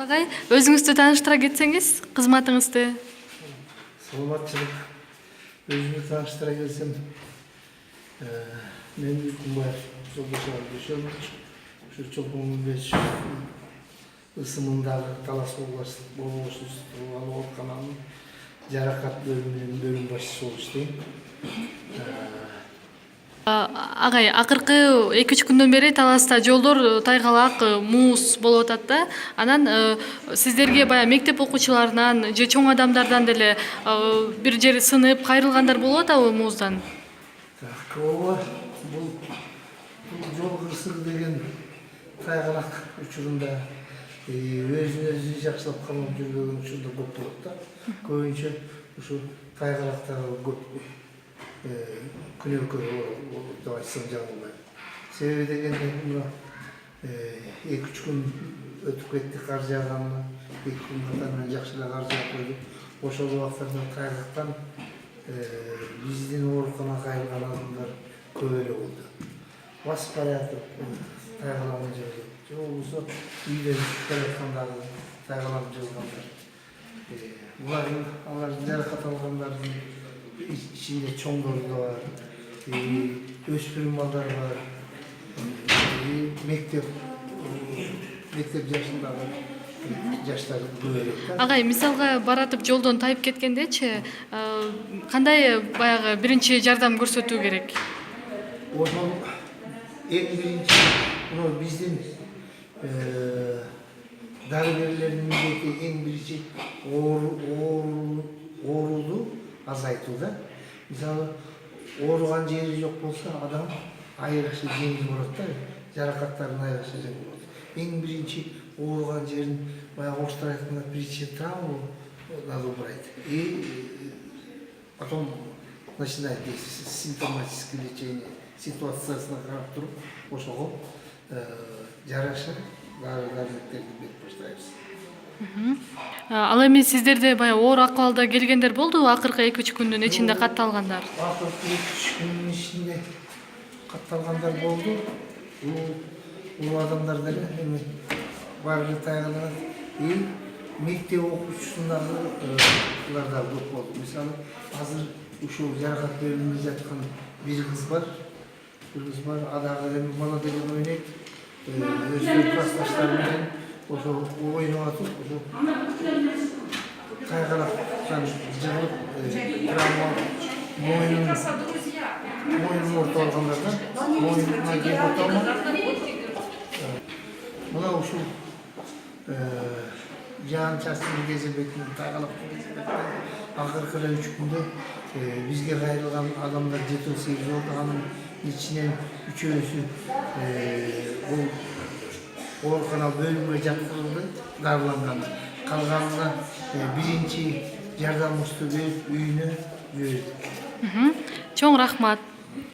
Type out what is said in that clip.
Агай, өзүңүздү тааныштыра кетсеңиз, кызматыңызды. Саламатчылык. Өзүмдү тааныштыра келсем, мен Күнбаев Жолдош Абдышевич, ушу Чолпон-Беш ысымындагы Талас облустук оорукананын жаракат бөлүмүнүн бөлүм башчысы болуп иштейм. Агай, акыркы 2-3 күндөн бери Таласта жолдор тайгалак, муз болуп атат да. Анан сиздерге баягы мектеп окуучуларынан же чоң адамдардан деле бир жери сынып, кайрылгандар болуп атабы муздан? Ооба, бул жол кырсыгы деген тайгалак учурунда өзүн өзү жакшылап камап жүргөн учурда көп болот да. Көбүнчө ушу тайгалактагы көп күнөөкөр деп айтсам жаңылбайм. Себеби дегенде мына 2-3 күн өтүп кетти, кар жааганда 2 күн катарынан жакшы эле кар жаап койду. Ошол убактарда тайгалактан биздин ооруканага кайрылган адамдар көп эле болду. Басып баратып тайгалаган жерде, же болбосо үйдөн чыгып келаткандагы тайгалаган жолгандар. Алардын жаракат алгандардын ичинде чоңдор да бар, өспүрүм балдар бар, мектеп жашындагы жаштар көп элек да. Агай, мисалга баратып жолдон тайып кеткендечи, кандай баягы биринчи жардам көрсөтүү керек? Ошол эң биринчи биздин дарыгерлердин милдети эң биринчи ооруду азайтуу да. Мисалы, ооруган жери жок болсо, адам айрыкча жеңил болот да, жаракаттарын айрыкча жеңил болот. Эң биринчи ооруган жерин баягы орустар айтканда причина травму надо убрать. И потом начинать симптоматическое лечение, ситуациясына карап туруп, ошого жараша дары-дармектерди берип баштайбыз. Ал эми сиздерде баягы оор акыбалда келгендер болдубу акыркы 2-3 күндүн ичинде катталгандар? Акыркы 2-3 күндүн ичинде катталгандар болду. Бул адамдар деле эми баары тайгалаган. Мектеп окуучусундагы булар да көп болду. Мисалы, азыр ушул жаракат бөлүмүндө жаткан бир кыз бар. Адагы эми бала деген ойнойт. Өзүнүн классташтары менен ошол ойноп атып, ошол тайгалактан жыгылып, травма мойнун ооруп алгандарда, мойнуна гематома. Мына ушул жаан-чачтын кезебетинен, тайгалактын кезебетинен акыркы 3 күндө бизге кайрылган адамдар 7-8 болду. Анын ичинен 3-өсү бул оорукана бөлүмгө жаткырылды, дарыланган. Калганына биринчи жардамыбызды берип үйүнө жибердик. Чоң рахмат.